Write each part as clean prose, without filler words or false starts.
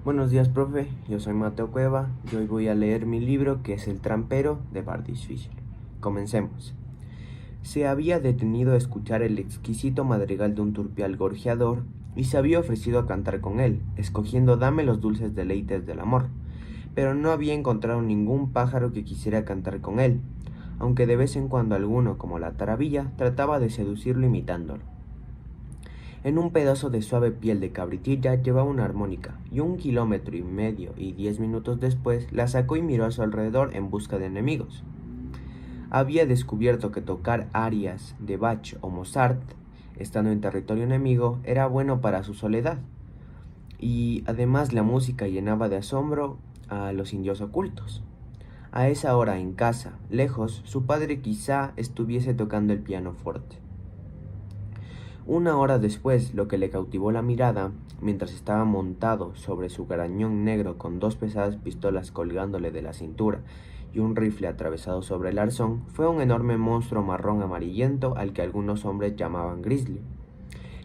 Buenos días, profe. Yo soy Mateo Cueva y hoy voy a leer mi libro que es El trampero de Bardis Fisher. Comencemos. Se había detenido a escuchar el exquisito madrigal de un turpial gorjeador y se había ofrecido a cantar con él, escogiendo Dame los dulces deleites del amor, pero no había encontrado ningún pájaro que quisiera cantar con él, aunque de vez en cuando alguno, como la taravilla, trataba de seducirlo imitándolo. En un pedazo de suave piel de cabritilla llevaba una armónica, y 1,5 kilómetros y 10 minutos después la sacó y miró a su alrededor en busca de enemigos. Había descubierto que tocar arias de Bach o Mozart, estando en territorio enemigo, era bueno para su soledad, y además la música llenaba de asombro a los indios ocultos. A esa hora en casa, lejos, su padre quizá estuviese tocando el pianoforte. Una hora después, lo que le cautivó la mirada, mientras estaba montado sobre su garañón negro con 2 pesadas pistolas colgándole de la cintura y un rifle atravesado sobre el arzón, fue un enorme monstruo marrón amarillento al que algunos hombres llamaban grizzly.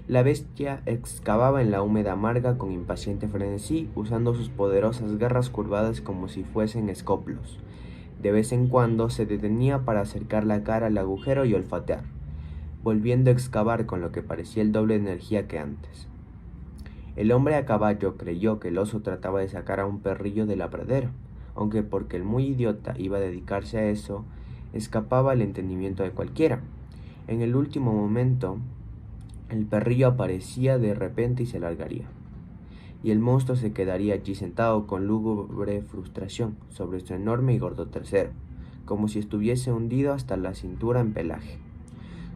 La bestia excavaba en la húmeda marga con impaciente frenesí, usando sus poderosas garras curvadas como si fuesen escoplos. De vez en cuando se detenía para acercar la cara al agujero y olfatear, volviendo a excavar con lo que parecía el doble de energía que antes. El hombre a caballo creyó que el oso trataba de sacar a un perrillo de la pradera, aunque porque el muy idiota iba a dedicarse a eso, escapaba al entendimiento de cualquiera. En el último momento, el perrillo aparecía de repente y se largaría, y el monstruo se quedaría allí sentado con lúgubre frustración sobre su enorme y gordo trasero, como si estuviese hundido hasta la cintura en pelaje.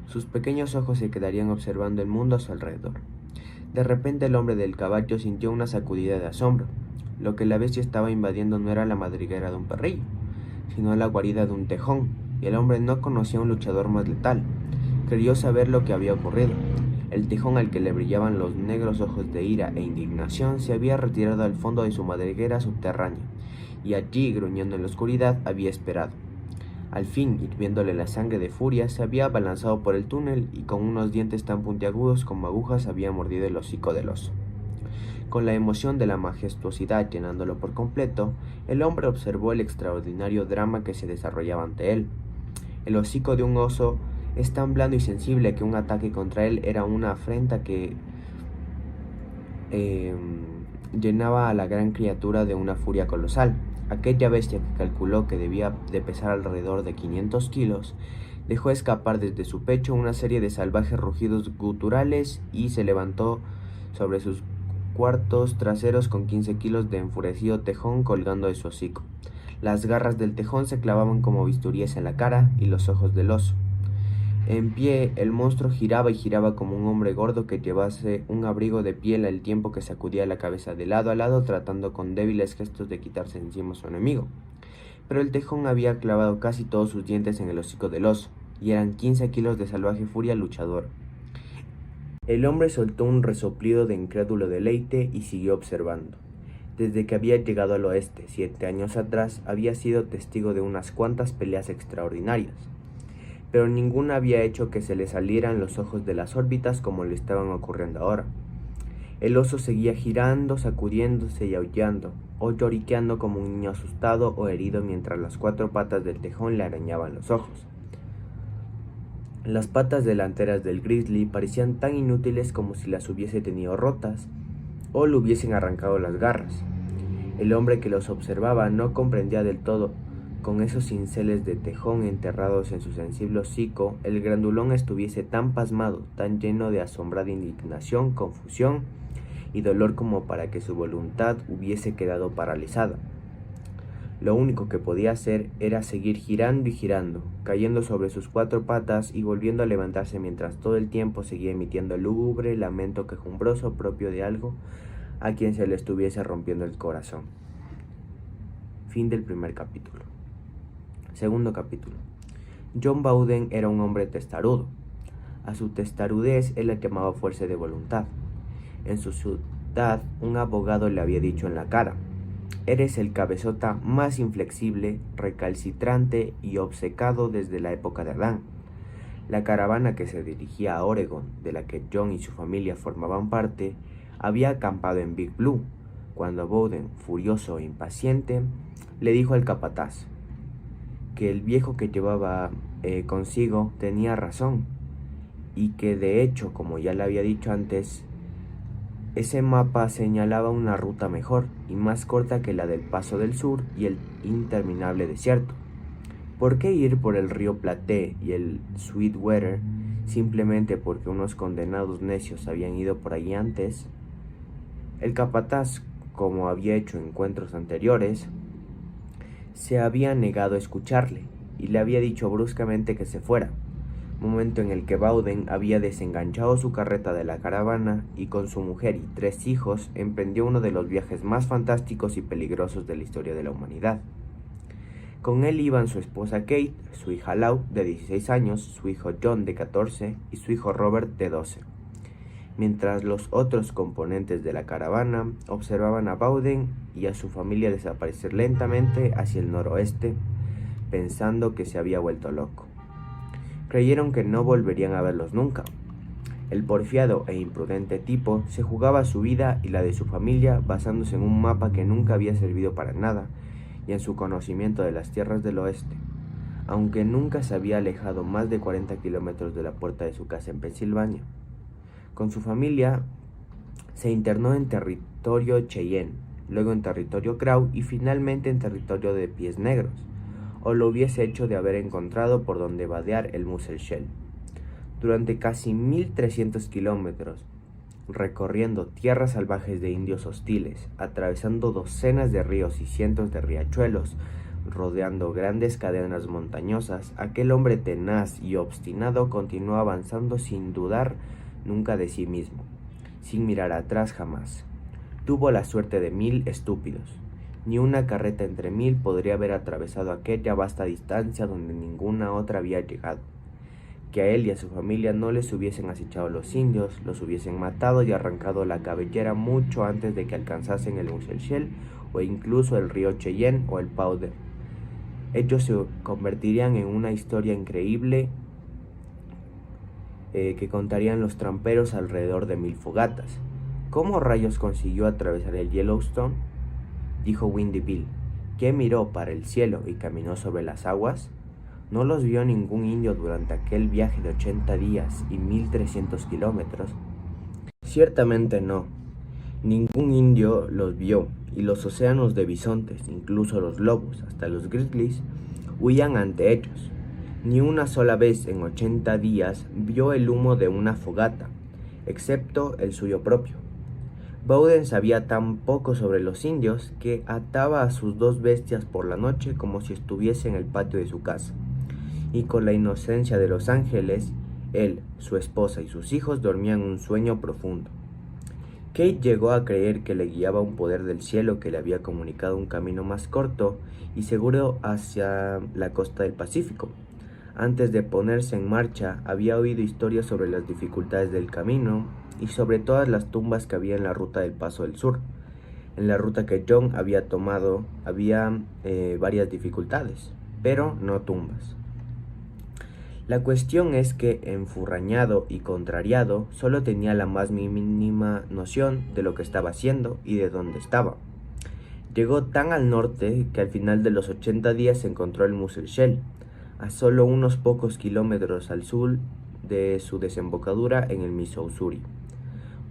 Sus pequeños ojos se quedarían observando el mundo a su alrededor. De repente el hombre del caballo sintió una sacudida de asombro. Lo que la bestia estaba invadiendo no era la madriguera de un perrillo, sino la guarida de un tejón, y el hombre no conocía a un luchador más letal. Creyó saber lo que había ocurrido. El tejón, al que le brillaban los negros ojos de ira e indignación, se había retirado al fondo de su madriguera subterránea, y allí, gruñendo en la oscuridad, había esperado. Al fin, hirviéndole la sangre de furia, se había abalanzado por el túnel y con unos dientes tan puntiagudos como agujas había mordido el hocico del oso. Con la emoción de la majestuosidad llenándolo por completo, el hombre observó el extraordinario drama que se desarrollaba ante él. El hocico de un oso es tan blando y sensible que un ataque contra él era una afrenta que llenaba a la gran criatura de una furia colosal. Aquella bestia, que calculó que debía de pesar alrededor de 500 kilos, dejó escapar desde su pecho una serie de salvajes rugidos guturales y se levantó sobre sus cuartos traseros con 15 kilos de enfurecido tejón colgando de su hocico. Las garras del tejón se clavaban como bisturíes en la cara y los ojos del oso. En pie, el monstruo giraba y giraba como un hombre gordo que llevase un abrigo de piel al tiempo que sacudía la cabeza de lado a lado tratando con débiles gestos de quitarse encima a su enemigo. Pero el tejón había clavado casi todos sus dientes en el hocico del oso, y eran 15 kilos de salvaje furia luchadora. El hombre soltó un resoplido de incrédulo deleite y siguió observando. Desde que había llegado al oeste 7 años atrás, había sido testigo de unas cuantas peleas extraordinarias, pero ninguna había hecho que se le salieran los ojos de las órbitas como le estaban ocurriendo ahora. El oso seguía girando, sacudiéndose y aullando, o lloriqueando como un niño asustado o herido mientras las 4 patas del tejón le arañaban los ojos. Las patas delanteras del grizzly parecían tan inútiles como si las hubiese tenido rotas o le hubiesen arrancado las garras. El hombre que los observaba no comprendía del todo. Con esos cinceles de tejón enterrados en su sensible hocico, el grandulón estuviese tan pasmado, tan lleno de asombrada indignación, confusión y dolor como para que su voluntad hubiese quedado paralizada. Lo único que podía hacer era seguir girando y girando, cayendo sobre sus 4 patas y volviendo a levantarse mientras todo el tiempo seguía emitiendo el lúgubre lamento quejumbroso propio de algo a quien se le estuviese rompiendo el corazón. Fin del primer capítulo. Segundo capítulo. John Bowden era un hombre testarudo. A su testarudez él la llamaba fuerza de voluntad. En su ciudad, un abogado le había dicho en la cara: eres el cabezota más inflexible, recalcitrante y obcecado desde la época de Adán. La caravana que se dirigía a Oregon, de la que John y su familia formaban parte, había acampado en Big Blue, cuando Bowden, furioso e impaciente, le dijo al capataz que el viejo que llevaba consigo tenía razón y que de hecho, como ya le había dicho antes, ese mapa señalaba una ruta mejor y más corta que la del Paso del Sur y el interminable desierto. ¿Por qué ir por el río Platte y el Sweetwater simplemente porque unos condenados necios habían ido por allí antes? El capataz, como había hecho en encuentros anteriores, se había negado a escucharle y le había dicho bruscamente que se fuera, momento en el que Bowden había desenganchado su carreta de la caravana y con su mujer y 3 hijos emprendió uno de los viajes más fantásticos y peligrosos de la historia de la humanidad. Con él iban su esposa Kate, su hija Lau, de 16 años, su hijo John, de 14, y su hijo Robert, de 12. Mientras los otros componentes de la caravana observaban a Bowden y a su familia desaparecer lentamente hacia el noroeste, pensando que se había vuelto loco. Creyeron que no volverían a verlos nunca. El porfiado e imprudente tipo se jugaba su vida y la de su familia basándose en un mapa que nunca había servido para nada y en su conocimiento de las tierras del oeste, aunque nunca se había alejado más de 40 kilómetros de la puerta de su casa en Pensilvania. Con su familia se internó en territorio Cheyenne, luego en territorio Crow y finalmente en territorio de Pies Negros, o lo hubiese hecho de haber encontrado por donde vadear el Musselshell. Durante casi 1300 kilómetros, recorriendo tierras salvajes de indios hostiles, atravesando docenas de ríos y cientos de riachuelos, rodeando grandes cadenas montañosas, aquel hombre tenaz y obstinado continuó avanzando sin dudar nunca de sí mismo, sin mirar atrás jamás. Tuvo la suerte de 1000 estúpidos. Ni una carreta entre 1000 podría haber atravesado aquella vasta distancia donde ninguna otra había llegado. Que a él y a su familia no les hubiesen acechado los indios, los hubiesen matado y arrancado la cabellera mucho antes de que alcanzasen el Musselshell o incluso el río Cheyenne o el Powder. Ellos se convertirían en una historia increíble que contarían los tramperos alrededor de 1000 fogatas. ¿Cómo rayos consiguió atravesar el Yellowstone?, dijo Windy Bill, que miró para el cielo y caminó sobre las aguas. ¿No los vio ningún indio durante aquel viaje de 80 días y 1300 kilómetros? Ciertamente no. Ningún indio los vio, y los océanos de bisontes, incluso los lobos, hasta los grizzlies, huían ante ellos. Ni una sola vez en 80 días vio el humo de una fogata, excepto el suyo propio. Bowden sabía tan poco sobre los indios que ataba a sus 2 bestias por la noche como si estuviese en el patio de su casa, y con la inocencia de los ángeles, él, su esposa y sus hijos dormían un sueño profundo. Kate llegó a creer que le guiaba un poder del cielo que le había comunicado un camino más corto y seguro hacia la costa del Pacífico. Antes de ponerse en marcha, había oído historias sobre las dificultades del camino y sobre todas las tumbas que había en la ruta del Paso del Sur. En la ruta que John había tomado había varias dificultades, pero no tumbas. La cuestión es que, enfurrañado y contrariado, solo tenía la más mínima noción de lo que estaba haciendo y de dónde estaba. Llegó tan al norte que al final de los 80 días encontró el Musselshell, a solo unos pocos kilómetros al sur de su desembocadura en el Missouri.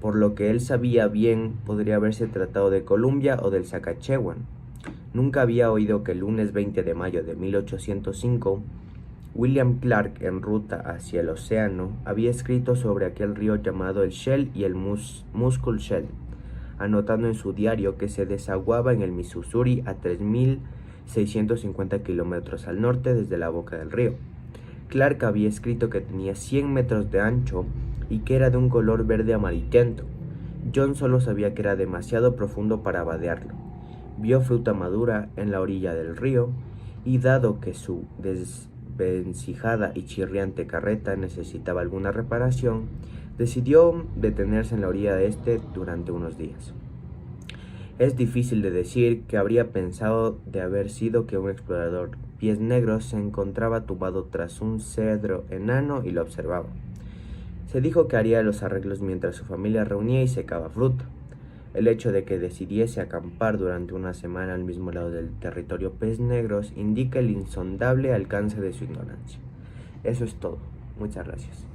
Por lo que él sabía bien, podría haberse tratado de Columbia o del Saskatchewan. Nunca había oído que el lunes 20 de mayo de 1805, William Clark, en ruta hacia el océano, había escrito sobre aquel río llamado el Shell y el Musselshell, anotando en su diario que se desaguaba en el Missouri a 3650 kilómetros al norte desde la boca del río. Clark había escrito que tenía 100 metros de ancho y que era de un color verde amarillento. John solo sabía que era demasiado profundo para vadearlo. Vio fruta madura en la orilla del río y, dado que su desvencijada y chirriante carreta necesitaba alguna reparación, decidió detenerse en la orilla de este durante unos días. Es difícil de decir qué habría pensado de haber sido que un explorador Pies Negros se encontraba tumbado tras un cedro enano y lo observaba. Se dijo que haría los arreglos mientras su familia reunía y secaba fruta, El hecho de que decidiese acampar durante una semana al mismo lado del territorio Pez Negros indica el insondable alcance de su ignorancia. Eso es todo. Muchas gracias.